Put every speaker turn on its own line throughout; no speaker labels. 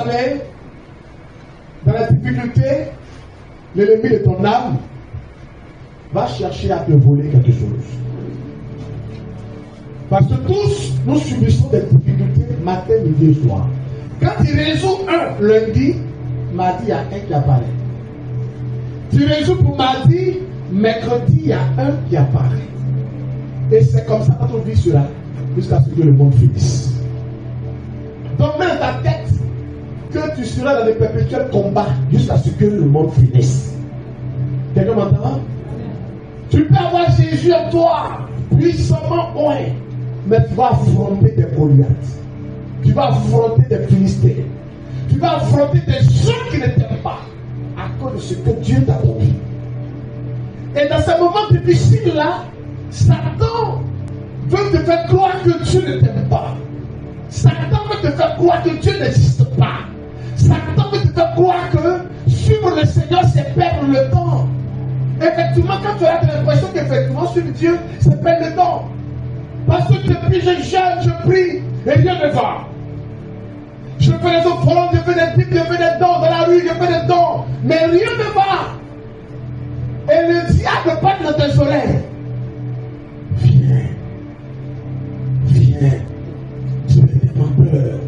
savez, dans la difficulté, l'ennemi de ton âme va chercher à te voler quelque chose. Parce que tous, nous subissons des difficultés matin, midi et soir. Quand tu résous un lundi, mardi, il y a un qui apparaît. Tu résous pour mardi, mercredi, il y a un qui apparaît. Et c'est comme ça que notre vie sera jusqu'à ce que le monde finisse. Donc mets dans ta tête que tu seras dans des perpétuels combats jusqu'à ce que le monde finisse. Quelqu'un m'entend? Tu peux avoir Jésus en toi, puissamment oint, mais tu vas affronter des Goliaths. Tu vas affronter des Philistins. Tu vas affronter des gens qui ne t'aiment pas à cause de ce que Dieu t'a donné. Et dans ces moments difficiles-là, Satan veut te faire croire que Dieu ne t'aime pas. Satan veut te faire croire que Dieu n'existe pas. Satan veut te faire croire que suivre le Seigneur, c'est perdre le temps. Effectivement, quand tu as l'impression qu'effectivement suivre Dieu, c'est perdre le temps. Parce que depuis je jeûne, je prie, et rien ne va. Je fais des offrandes, je fais des bibles, je fais des dons dans la rue, je fais des dons, mais rien ne va. Et le diable parle dans tes oreilles. Viens, viens, Dieu ne t'aime peur.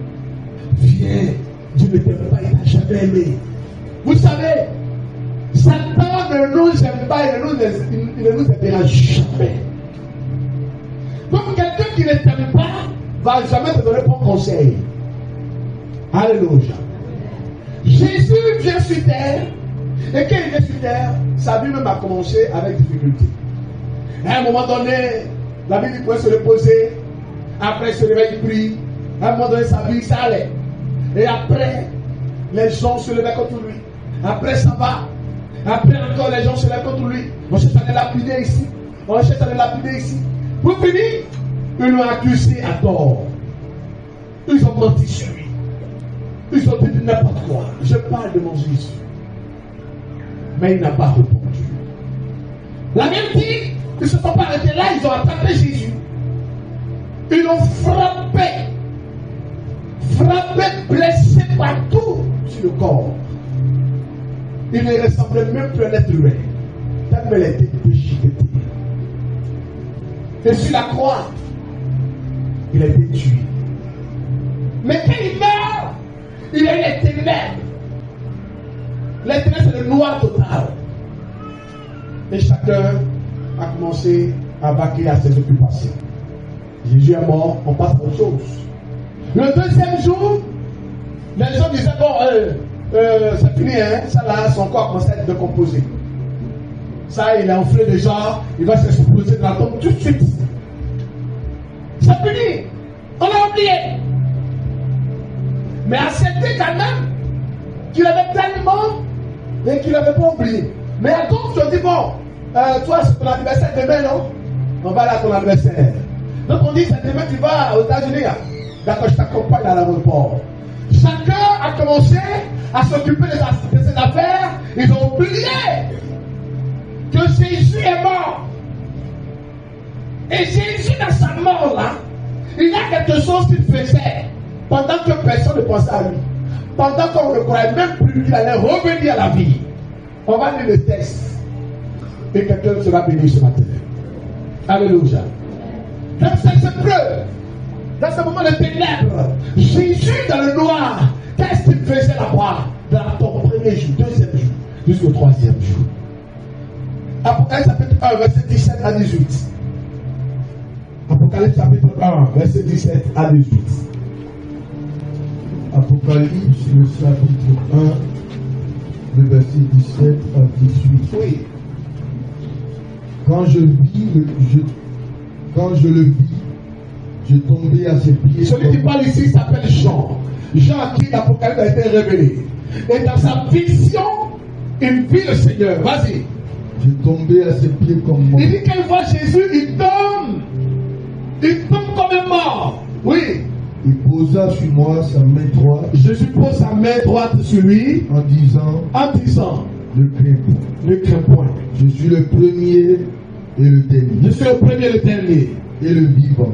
Viens, Dieu ne t'aime pas, il t'a jamais aimé. Vous savez, Satan ne nous aime pas, il ne nous aimera jamais. Donc quelqu'un qui ne t'aime pas va jamais te donner bon conseil. Alléluia. Jésus vient sur terre, et quand il vient sur terre, sa vie même a commencé avec difficulté. À un moment donné, la vie il pouvait se reposer, après il se réveille, il prie. À un moment donné, sa vie, ça allait. Et après, les gens se levaient contre lui. Après, ça va. Après encore, les gens se lèvent contre lui. On cherche à le lapider ici. On cherche à le lapider ici. Pour finir, ils l'ont accusé à tort. Ils ont menti sur lui. Ils ont dit n'importe quoi. Je parle de mon Jésus. Mais il n'a pas répondu. La même dit, ils ne se sont pas arrêtés là, ils ont attrapé Jésus. Ils l'ont frappé. Frappé, blessé partout sur le corps. Il ne ressemblait même plus à l'être humain. Tellement elle était déchiquetée. Et sur la croix, il a été tué. Mais quand il meurt, il y a eu les ténèbres. Les ténèbres, c'est le noir total. Et chacun a commencé à vaquer à ses occupations. Jésus est mort, on passe à autre chose. Le deuxième jour, les gens disaient, bon, c'est fini, hein? Ça là, son corps commence à être décomposé. Ça, il est enflé déjà, il va s'exploser dans la tombe tout de suite. C'est fini, on l'a oublié. Mais acceptez quand même qu'il avait tellement et qu'il n'avait pas oublié. Mais à d'autres, je dis, bon, toi, c'est ton anniversaire demain, non? On va là à ton anniversaire. Donc on dit, c'est demain, tu vas aux États-Unis. Hein? D'accord, je t'accompagne à l'aéroport. Chacun a commencé à s'occuper de ses affaires. Ils ont oublié que Jésus est mort. Et Jésus, dans sa mort là, il y a quelque chose qu'il faisait pendant que personne ne pensait à lui. Pendant qu'on ne croyait même plus qu'il allait revenir à la vie. On va lire le texte. Et quelqu'un sera béni ce matin. Alléluia. Dans cette preuve, dans ce moment de ténèbres, Jésus dans le noir, qu'est-ce qu'il faisait là-bas? Dans la tombe, premier jour, deuxième jour, jusqu'au troisième jour. Apocalypse chapitre 1, verset 17 à 18. Apocalypse chapitre 1, verset 17 à 18.
Apocalypse, le chapitre 1, le verset 17 à 18.
Oui.
Quand je le vis, je tombais à ses pieds.
Celui qui parle ici s'appelle Jean. Jean à qui l'Apocalypse a été révélé. Et dans sa vision, il vit le Seigneur. Vas-y.
Je tombais à ses pieds comme mort.
Il dit qu'elle voit Jésus, il tombe. Il tombe comme un mort. Oui.
Il posa sur moi sa main droite.
Jésus pose sa main droite sur lui.
En disant. Ne crains point. Je suis le premier et le dernier.
Je suis le premier et le dernier.
Et le vivant.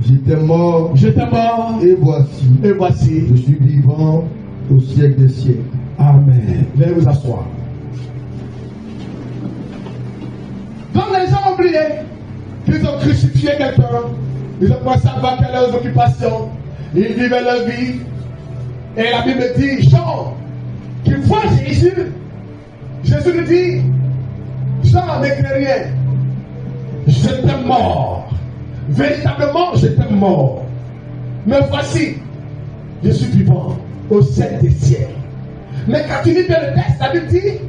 J'étais mort.
J'étais mort.
Et voici.
Et voici.
Je suis vivant au siècle des siècles.
Amen. Venez vous asseoir. Donc les gens ont oublié qu'ils ont crucifié quelqu'un. Ils ont commencé à vaquer leurs occupations. Ils vivaient leur vie. Et la Bible dit, Jean, qui voit Jésus, Jésus lui dit, Jean n'écrit rien. J'étais mort. Véritablement, j'étais mort. Mais voici, je suis vivant au siècle des siècles. Mais quand tu lis bien le texte, la Bible dit,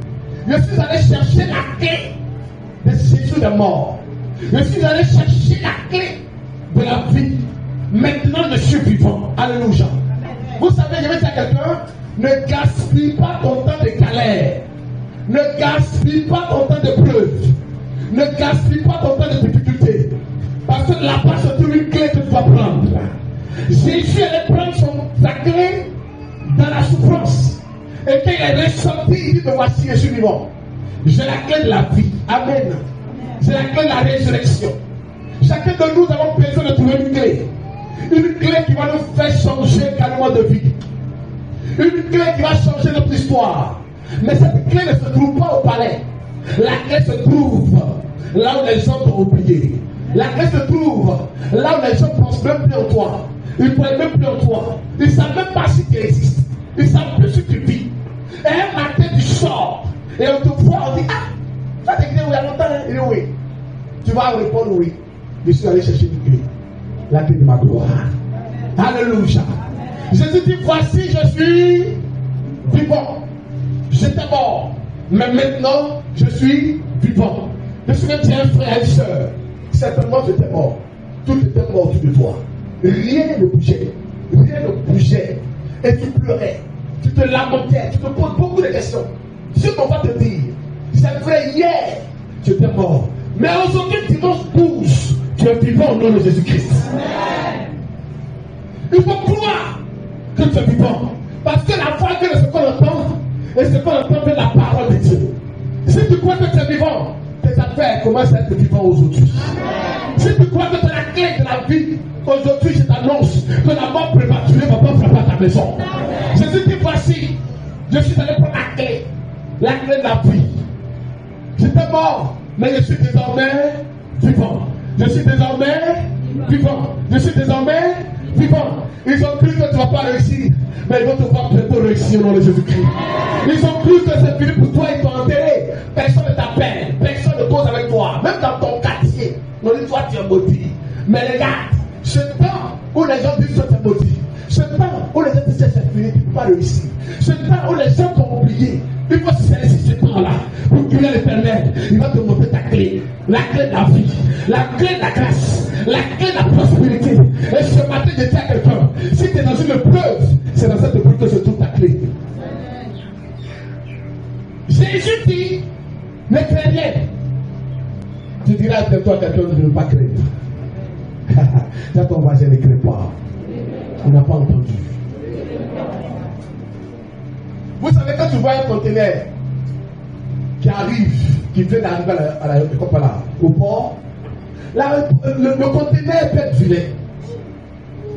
je suis allé chercher la clé de Jésus de mort. Je suis allé chercher la clé de la vie. Maintenant, je suis vivant. Alléluia. Vous savez, je vais dire à quelqu'un, ne gaspille pas ton temps de galère. Ne gaspille pas ton temps de preuve. Ne gaspille pas ton temps de difficulté. Parce que là-bas, c'est toute une clé que tu dois prendre. Jésus allait prendre sa clé dans la souffrance. Et quand il est ressorti, il dit, me voici, je suis vivant. J'ai la clé de la vie. Amen. J'ai la clé de la résurrection. Chacun de nous avons besoin de trouver une clé. Une clé qui va nous faire changer carrément de vie. Une clé qui va changer notre histoire. Mais cette clé ne se trouve pas au palais. La clé se trouve là où les gens t'ont oublié. La clé se trouve là où les gens ne pensent même plus en toi. Ils ne croient même plus en toi. Ils ne savent même pas si tu existes. Ils ne savent plus si tu vis. Et un matin tu sors et on te voit, on dit, ah, ça t'es créé il y a longtemps, il dit oui. Tu vas répondre oui. Je suis allé chercher une clé. La clé de ma gloire. Alléluia. Jésus dit, voici, je suis vivant. J'étais mort. Mais maintenant, je suis vivant. Je suis même un frère et une soeur. Certainement, j'étais mort. Tout était mort autour de toi. Rien ne bougeait. Rien ne bougeait. Et tu pleurais. Tu te lamentais. Tu te poses beaucoup de questions. Ce qu'on va te dire, c'est vrai, hier, tu étais mort. Mais aujourd'hui, dimanche 12, tu es vivant au nom de Jésus-Christ. Il faut croire que tu es vivant. Parce que la foi que ce qu'on entend, et ce qu'on entend de la parole de Dieu. Si tu crois que tu es vivant, tes affaires commencent à être vivantes aujourd'hui. Si tu crois que tu as la clé de la vie, aujourd'hui je t'annonce que la mort prématurée va pas frapper à ta maison. Jésus dit, voici, je suis allé prendre la clé de la vie. J'étais mort, mais je suis désormais vivant. Je suis désormais vivant. Je suis désormais vivant. Ils ont cru que tu ne vas pas réussir, mais ils vont te voir bientôt réussir au nom de Jésus-Christ. Ils ont cru que c'est fini pour toi, ils t'ont enterré. Personne ne t'appelle, personne ne cause avec toi. Même dans ton quartier, on dit toi tu es maudit. Mais regarde, ce temps où les gens disent que tu es maudit, ce temps où les gens disent que c'est fini, tu ne peux pas réussir, ce temps où les gens t'ont oublié, il faut saisir ce temps-là pour crier l'Éternel. Il va te montrer ta clé, la clé de la vie, la clé de la grâce, la clé de la prospérité. Et ce matin, je dis à quelqu'un, si tu es dans une épreuve, c'est dans cette épreuve que se trouve ta clé. Jésus dit, ne crains rien. Tu diras de toi quelqu'un de ne pas craindre. Là, ton voisin ne craint pas. On n'a pas entendu. Vous savez, quand tu vois un conteneur qui arrive, qui vient d'arriver au port, le conteneur peut être vilain.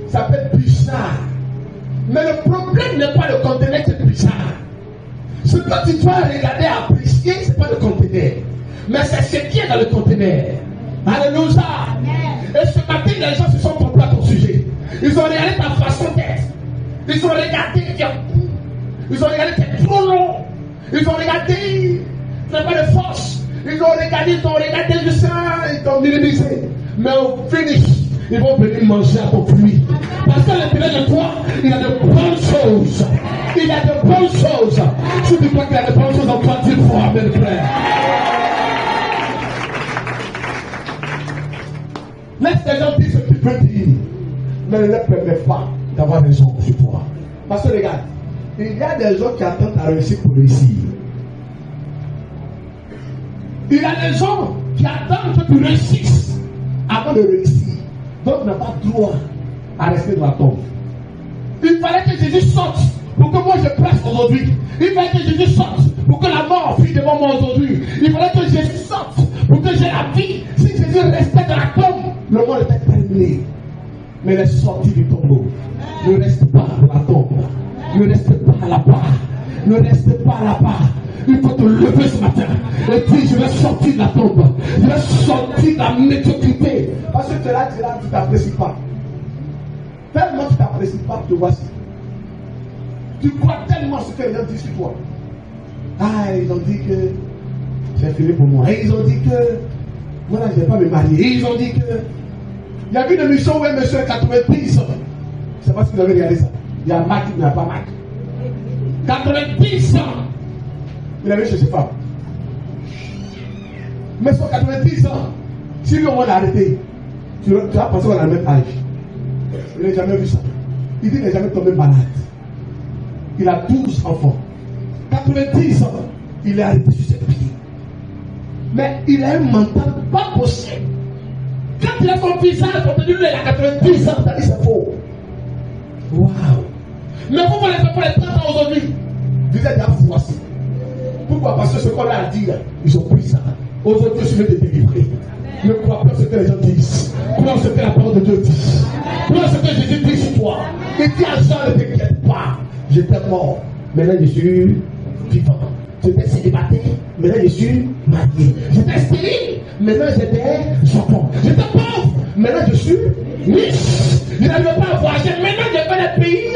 Ça peut être bizarre. Mais le problème n'est pas le conteneur qui est bizarre. Ce que tu dois regarder, apprécier, ce n'est pas le conteneur. Mais c'est ce qui est dans le conteneur. Alléluia. Et ce matin, les gens se sont trompés à ton sujet. Ils ont regardé ta façon d'être. Ils ont regardé que tu es court. Ils ont regardé que tu es trop long. Ils ont regardé tu n'as pas de force. Ils ont regardé le sang, ils t'ont minimisé. Mais au finish, ils vont venir manger à ton fruit. Parce qu'à l'intérieur de toi, il a de bonnes choses. Il a de bonnes choses. Si tu crois qu'il a de bonnes choses en toi, dis le fois, amen, frère. Laisse les gens dire ce qu'ils veulent dire. Mais ne leur permets pas d'avoir raison sur toi. Parce que regarde, il y a des gens qui attendent ta réussite pour réussir. Il y a des gens qui attendent que tu réussisses avant de réussir. Donc tu n'as pas droit à rester dans la tombe. Il fallait que Jésus sorte pour que moi je presse aujourd'hui. Il fallait que Jésus sorte pour que la mort fuit devant moi aujourd'hui. Il fallait que Jésus sorte pour que j'ai la vie. Si Jésus restait dans la tombe, le monde était terminé. Mais il est sorti du tombeau. Ne reste pas dans la tombe. Ne reste pas là-bas. Ne reste pas là-bas. Il faut te lever ce matin et dire je vais sortir de la tombe. Je vais sortir de la médiocrité. Parce que tu es là, tu ne t'apprécies pas. Tellement tu ne t'apprécies pas, te voici. Tu crois tellement ce que les gens disent sur toi. Ah, ils ont dit que c'est fini pour moi. Et ils ont dit que moi là, je ne vais pas me marier. Et ils ont dit que il y a eu une émission où un monsieur a 90 ans. Je ne sais pas si vous avez regardé ça. Il y a Mac, il n'y a pas Mac. 90 ans. Il avait chez ses femmes. Mais sur 90 ans, si lui on l'a arrêté, tu vas penser qu'on a le même âge. Il n'a jamais vu ça. Il dit qu'il n'est jamais tombé malade. Il a 12 enfants. 90 ans, il est arrêté sur ses pieds. Mais il a un mental pas possible. Quand il a son visage, on te dit lui, il a 90 ans, t'as dit c'est faux. Waouh! Mais pourquoi les enfants les 30 ans aujourd'hui? Vous êtes là, voici. Pourquoi? Parce que ce qu'on a à dire, ils ont pris ça. Aujourd'hui, je suis de délivrer. Ne crois pas ce que les gens disent. Crois ce que la parole de Dieu dit. Crois ce que Jésus dit sur toi. Et dis à Jean, ne t'inquiète pas. J'étais mort. Maintenant, je suis vivant. J'étais célibataire. Maintenant, je suis marié. J'étais stérile. Maintenant, j'étais sortant. J'étais pauvre. Maintenant, je suis riche. Je n'arrivais pas à voyager. Maintenant, je fais des pays.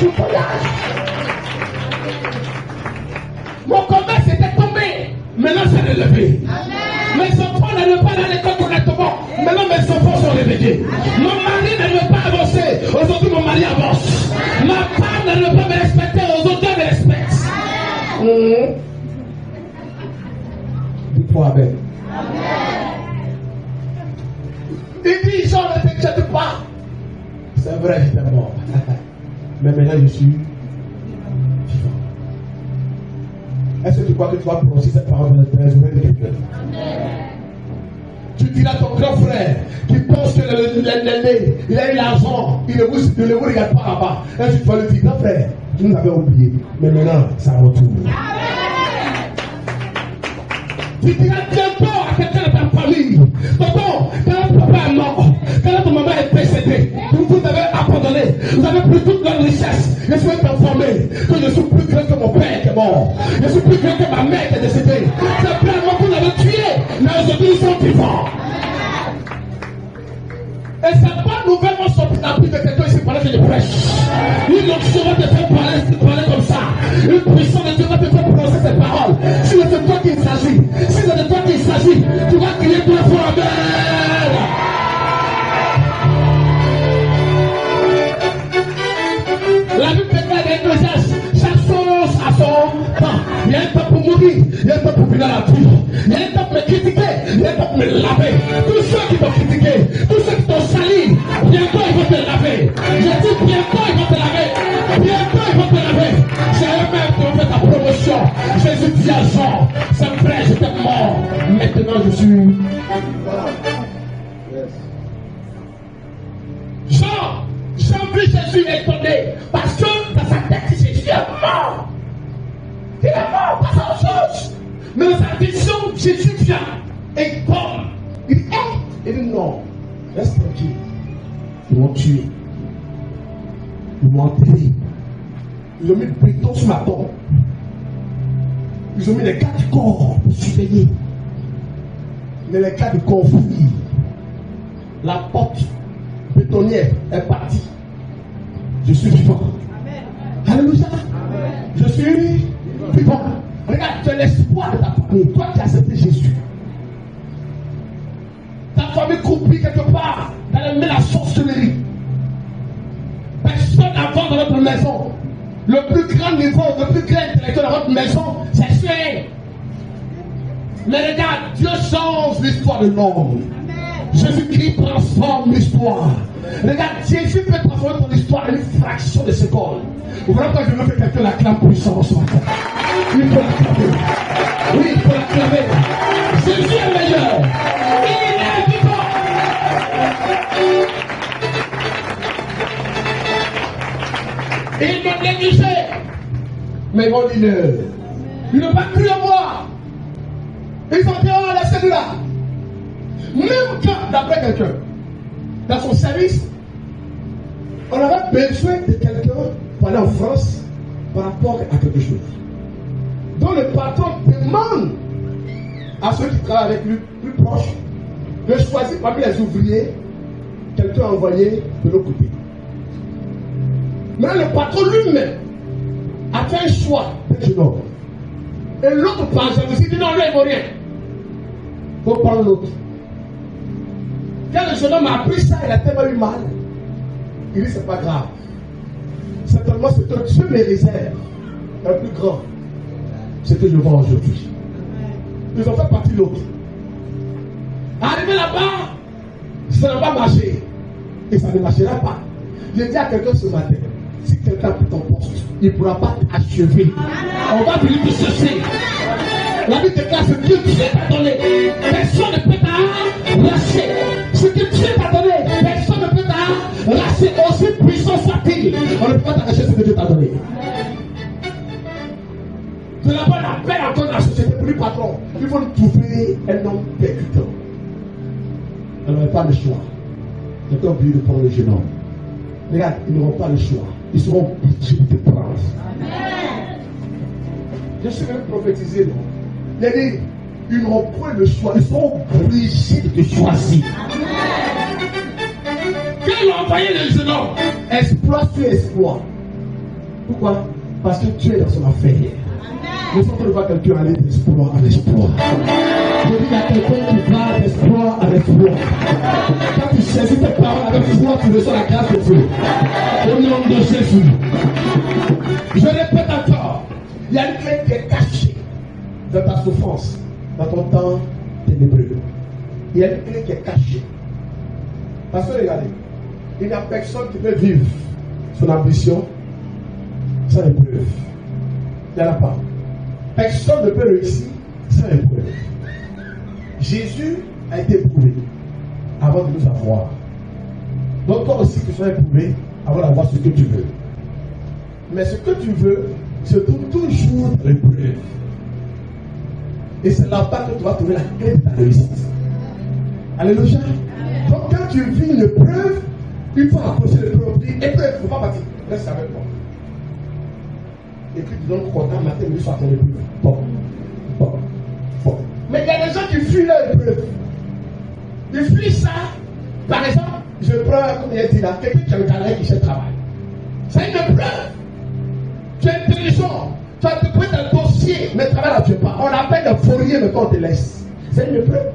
Je voyage. Mon commerce était tombé. Maintenant, c'est relevé. Mes enfants n'arrivent pas à l'école correctement. Maintenant, mes enfants sont réveillés. Mon mari n'arrive pas à avancer. Aujourd'hui, mon mari avance. Ma femme n'arrive pas à me respecter. Aujourd'hui, elle me respecte. Dis-toi Amen. Il dit, Jean, ne t'inquiète pas. C'est vrai, j'étais mort. Mais maintenant, je suis vivant. Est-ce que tu crois que tu vas prononcer cette parole dans la journée de quelqu'un? Tu diras à ton grand frère qui pense que il a eu l'argent, il ne vous regarde pas là-bas. Et tu vas lui dire, grand frère, tu nous avais oublié. Mais maintenant, ça retourne. Tu diras bientôt à quelqu'un de ta famille, tonton, quand papa est mort, quand ton maman est décédée, vous avez abandonné, vous avez pris toute leur richesse. Je suis informé que je suis plus grand que mon père qui est mort. Je suis plus grand que ma mère qui est décédée. C'est pleinement que vous l'avez tué, mais aujourd'hui ils sont vivants. Et c'est pas nouvellement sorti de la Bible de quelqu'un ici pendant que je prêche. Une onction va te faire parler comme ça. Une puissance de Dieu va te faire prononcer ces paroles. Si c'est de toi qu'il s'agit, si c'est de toi qu'il s'agit, tu vas crier tout le fois Amen. La Bible déclare dans l'Ecclésiaste, chaque chose a son temps. Il y a un temps pour mourir, il y a un temps pour venir à la vie. Il y a un temps pour me critiquer, il y a un temps pour me laver. Tous ceux qui t'ont critiqué, tous ceux qui t'ont sali, bientôt ils vont te laver. Je dis bientôt ils vont te laver. Bientôt ils vont te laver. C'est eux-mêmes qui ont fait ta promotion. Jésus dit à Jean, c'est vrai, j'étais mort. Maintenant je suis. Voilà. Jean vit Jésus étonné parce que dans sa tête, Jésus est mort. Il est mort, pas à autre chose. Mais dans sa vision, Jésus vient et il tombe. Il dit, il dit non, reste tranquille. Ils m'ont tué. Ils m'ont enterré. Ils ont mis le béton sur ma tombe. Ils ont mis les gardes du corps pour surveiller. Mais les gardes du corps fouillent. La porte bétonnière est partie. Je suis vivant. Amen. Alléluia. Amen. Je suis vivant. Regarde, tu es l'espoir de ta famille. Toi qui as accepté Jésus. Ta famille croupit quelque part dans la sorcellerie. Personne n'avance dans notre maison. Le plus grand niveau, le plus grand intellectuel dans votre maison, c'est sexuel. Mais regarde, Dieu change l'histoire de l'homme. Jésus-Christ transforme l'histoire. Regarde, Jésus peut transformer ton histoire en une fraction de seconde. Vous voyez quand je veux que quelqu'un l'acclame puissant ce matin. Il faut l'acclamer. Oui, il faut l'acclamer. Jésus est meilleur. Il est vivant. Ils m'ont négligé. Mais ils m'ont dit ils n'ont pas cru en moi. Ils ont dit, oh, laissez-nous là. Même quand, d'après quelqu'un, dans son service, on avait besoin de quelqu'un pour aller en France par rapport à quelque chose. Donc le patron demande à ceux qui travaillent avec lui, plus proches, de choisir parmi les ouvriers quelqu'un envoyé de l'autre côté. Mais le patron lui-même a fait un choix de jeune homme. Et l'autre patron aussi dit non, lui il ne vaut rien. Il faut prendre l'autre. Quand le jeune homme a appris ça, il a tellement eu mal. Il dit c'est pas grave. Certainement c'est que Dieu me réserve un plus grand. Ce que je vois aujourd'hui. Ils ont fait partie de l'autre. Arrivé là-bas, ça n'a pas marché. Et ça ne marchera pas. J'ai dit à quelqu'un ce matin, si quelqu'un a pris ton poste, il ne pourra pas t'achever. On va venir te chercher. La Bible déclare ce que Dieu t'a donné. Personne ne peut t'arracher. Ce que Dieu t'a donné, personne ne peut t'arracher. Aussi puissant soit-il, on ne peut pas t'arracher ce que Dieu t'a donné. De là-bas, la paix encore dans la société pour le patron. Il faut trouver un homme percutant. On n'aurait pas le choix. Ils ont oublié de prendre le jeune homme. Regarde, ils n'auront pas le choix. Ils seront obligés de te prendre. Amen. Je suis même prophétisé, non? Il a dit, ils n'auront pas le choix. Ils seront obligés de te choisir. Amen. Quand ils ont envoyé le jeune homme, exploit sur exploit. Pourquoi? Parce que tu es dans son affaire. Nous sommes en train de voir quelqu'un aller d'exploit en exploit. Je dis à quelqu'un qui va d'exploit en exploit. Quand tu saisis tes paroles avec foi, tu reçois la grâce de Dieu. Au nom de Jésus. Je répète encore. Il y a une clé qui est cachée dans ta souffrance, dans ton temps ténébreux. Il y a une clé qui est cachée. Parce que regardez, il n'y a personne qui peut vivre son ambition sans épreuve. Il n'y en a pas. Personne ne peut réussir sans épreuve. Jésus a été éprouvé avant de nous avoir. Donc toi aussi tu sois éprouvé avant d'avoir ce que tu veux. Mais ce que tu veux se trouve toujours dans l'épreuve. Et c'est là-bas que tu vas trouver la clé de ta réussite. Alléluia. Donc quand tu vis une épreuve, il faut approcher l'épreuve. Épreuve, il ne faut pas partir. Reste avec moi. Et puis tu donnes content matin, mais soit ton épreuve. Bon. Mais il y a des gens qui fuient leur épreuve. Ils fuient ça. Par exemple, je prends, comme il a dit là, quelqu'un qui a le travail qui cherche travail. C'est une épreuve. Tu es intelligent. Tu as déposé un dossier, mais le travail là, tu n'es pas. On appelle le fourrier, mais quand on te laisse. C'est une épreuve.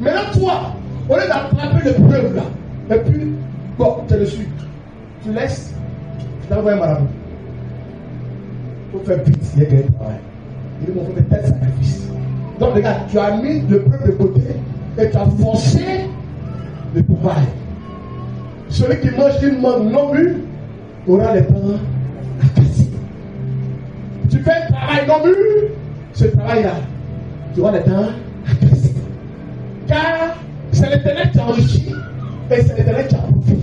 Maintenant, toi, au lieu d'attraper l'épreuve là, et puis, bon, tu le suis. Tu laisses, tu t'envoies un marabout. Il faut faire vite, il y a quelqu'un travail. Il dit, mon frère, tel sacrifice. Donc, regarde, tu as mis le peuple de côté et tu as forcé le pouvoir. Celui qui mange une mangue non mûre aura les dents à casser. Tu fais un travail non mûr, ce travail-là, tu auras les dents à casser. Car c'est l'Éternel qui enrichit et c'est l'Éternel qui appauvrit.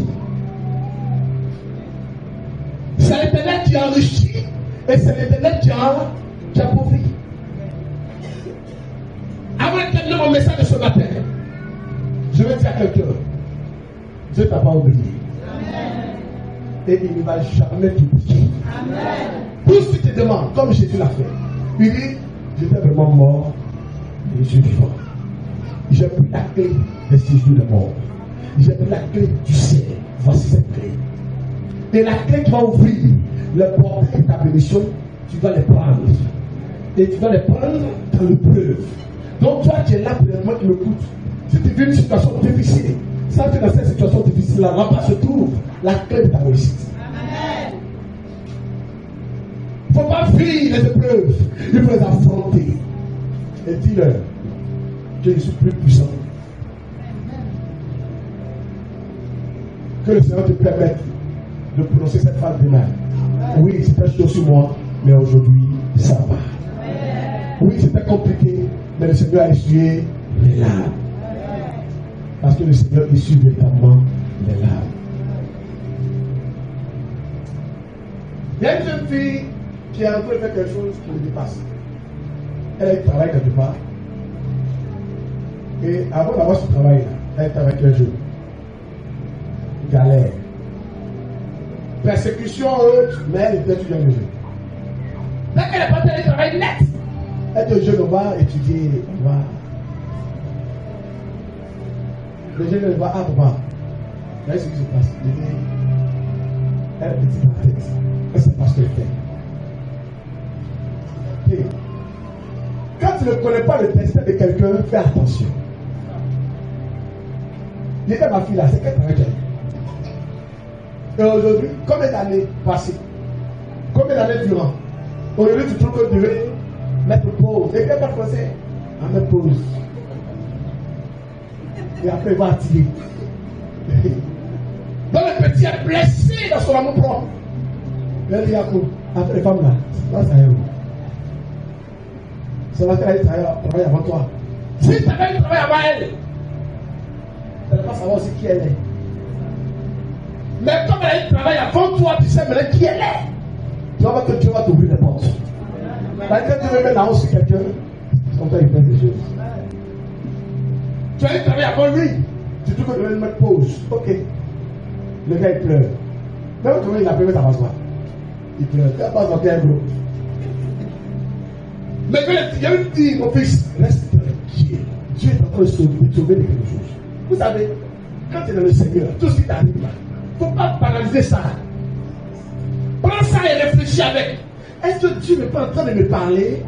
C'est l'Éternel qui enrichit et c'est l'Éternel qui appauvrit. Avant de terminer mon message de ce matin, je vais dire à quelqu'un, Dieu ne t'a pas oublié. Amen. Et il ne va jamais t'oublier. Tout ce que tu te demandes, comme Jésus l'a fait, il dit, j'étais vraiment mort, et je suis vivant. J'ai pris la clé des séjours de mort. J'ai pris la clé du ciel. Voici cette clé. Et la clé qui va ouvrir le portail de ta bénédiction, tu vas les prendre. Et tu vas les prendre dans l'épreuve. Donc toi, tu es là présentement qui m'écoutes. Si tu vis une situation difficile, ça tu es dans cette situation difficile là-bas se trouve la clé de ta réussite. Il ne faut pas fuir les épreuves, il faut les affronter. Et dis-leur que je suis plus puissant. Que le Seigneur te permette de prononcer cette phrase demain. Oui, c'était chaud sur moi, mais aujourd'hui, ça va. Oui, c'était compliqué, mais le Seigneur a essuyé les larmes. Parce que le Seigneur essuie véritablement les larmes. Il y a une jeune fille qui est en train de faire quelque chose qui le dépasse. Elle a eu travail quelque part. Et avant d'avoir ce travail-là, elle était avec un jeune. galère. Persécution, mais il était étudiant de Dieu.
Dès qu'elle est partie, elle travaille net.
Être jeune, on va étudier, on va. Le jeune va, ah papa, là ce qui se passe. Elle est petite dans la tête. Elle sait pas ce qu'elle fait. Et quand tu ne connais pas le destin de quelqu'un, fais attention. Il était ma fille là, c'est qu'elle travaille. Et aujourd'hui, combien d'années passées? Combien d'années durant? Aujourd'hui, tu trouves que tu veux mettre pause. Et qu'elle va commencer à mettre pause. Et après, il va attirer.
Donc le petit est blessé dans son amour propre.
Elle dit Yacoub, après les femmes là, ça y est où? C'est là qu'elle a travaillé avant toi.
Si tu avais eu travail avant elle,
Elle ne va pas savoir aussi qui elle est.
mais comme elle a eu travail avant toi, tu sais maintenant qui elle est.
Tu vas voir que Dieu va t'ouvrir les portes. Quand tu veux mettre la honte sur quelqu'un, c'est comme ça il fait des choses.
Tu as eu travail avant lui.
Tu trouves que tu veux mettre pause. Ok. Le gars il pleure. Même quand il a pris sa passoire. Il pleure. Il n'a pas sorti un gros.
Mais quand il y a eu dit, mon fils,
Reste tranquille. Dieu est en train de sauver de quelque chose.
vous savez, quand tu es dans le Seigneur, tout ce qui t'arrive là, il ne faut pas paralyser ça. Prends ça et réfléchis avec.
Est-ce que Dieu n'est pas en train de me parler?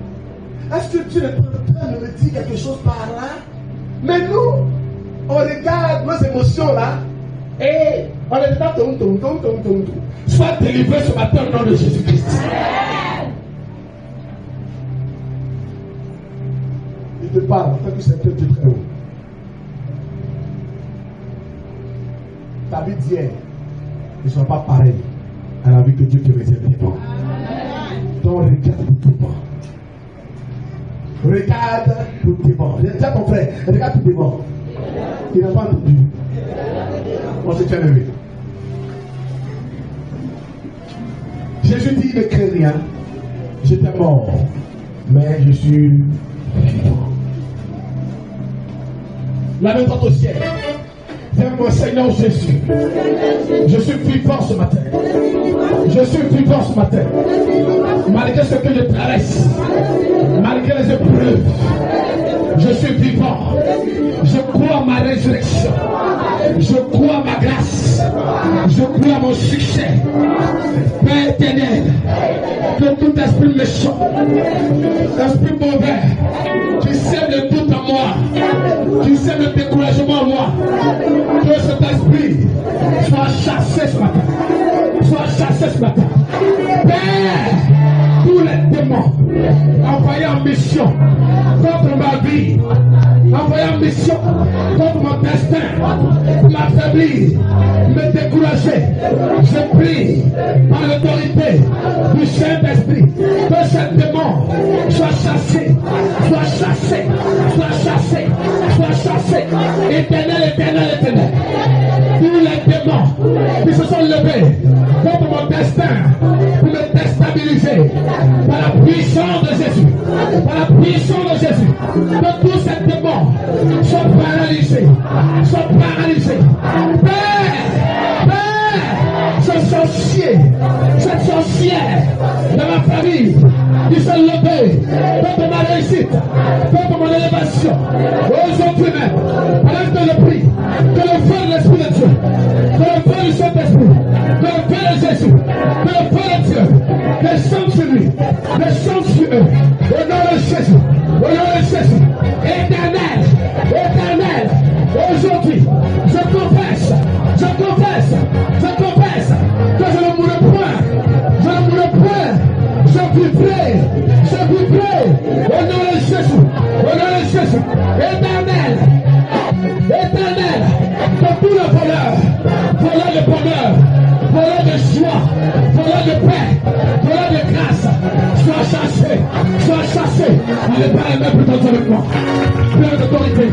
Est-ce que Dieu n'est pas en train de me dire quelque chose par là? Mais nous, on regarde nos émotions là et on est dedans, tom.
Sois délivré ce matin au nom de Jésus-Christ.
Il te parle, en fait que c'est un peu très haut. Ta vie d'hier ne sera pas pareille à la vie que Dieu te réserve devant. Donc regarde pour tout devant. Regarde pour devant. Regarde ton frère, regarde pour devant. Il n'a pas entendu. On se tient levé. Jésus dit ne crains rien. J'étais mort, mais je suis vivant.
La main au ciel. Viens-moi, Seigneur Jésus. Je suis vivant ce matin. Je suis vivant ce matin. Malgré ce que je traverse, malgré les épreuves, je suis vivant. Je crois à ma résurrection. Je crois à ma grâce. Je crois à mon succès. Père éternel, que tout esprit méchant, esprit mauvais, qui sème le doute en moi, qui sème le découragement en moi, que cet esprit soit chassé ce matin. Soit chassé ce matin. Père, tous les démons envoyés en mission contre ma vie, envoyés en mission contre mon destin, pour m'affaiblir, me décourager, je prie par l'autorité du Saint-Esprit que ce démon soit chassé, soit chassé, soit chassé, soit chassé. Éternel, éternel, éternel. Tous les démons qui se sont levés contre mon destin pour me déstabiliser par la puissance de Jésus, par la puissance de Jésus, que tous ces démons soient paralysés, Père, cette sorcière de ma famille qui s'est levée contre ma réussite, contre mon élévation, aujourd'hui même, alors que je prie, que le feu de l'Esprit de Dieu, que le feu du Saint-Esprit, que le feu de Jésus, que le feu de Dieu descende sur lui, descende sur eux, au nom de Jésus, au nom de Jésus, éternel, éternel, aujourd'hui, je confesse que je ne mourrai point, je vivrai, au nom de Jésus, éternel, que tous les voleurs de bonheur, voleurs de joie, voleurs de paix, voleurs de grâce, soient chassés, allez pas les mains plutôt avec moi, plein d'autorité,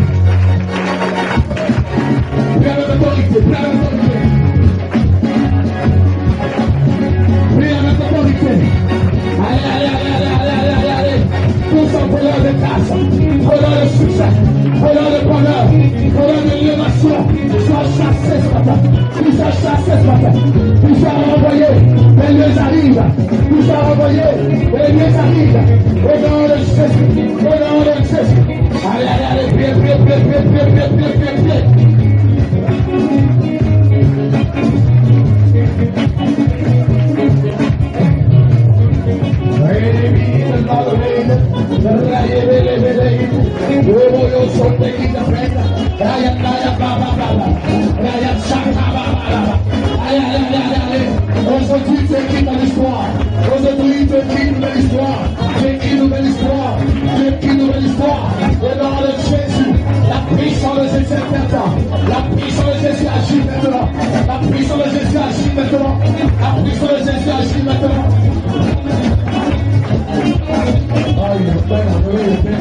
Allez. Tous en voleur de grâce, voleur de succès, voleur de bonheur, Pendant l'élévation, soit chassé ce matin. Il soit chassé ce matin. Il soit renvoyé. Les lieux arrivent. Il soit renvoyé. Les lieux arrivent. Au nom de Jésus. Au nom de Jésus. Allez, allez, allez. Pied. Aujourd'hui, tu écris dans l'histoire. Aujourd'hui, tu écris une nouvelle histoire. Tu écris une nouvelle histoire. Tu écris une nouvelle histoire. Au nom de Jésus, la puissance de Jésus est maintenant. La puissance de Jésus agit maintenant. La puissance de Jésus agit maintenant. La puissance de Jésus agit maintenant. Oh, il est bien,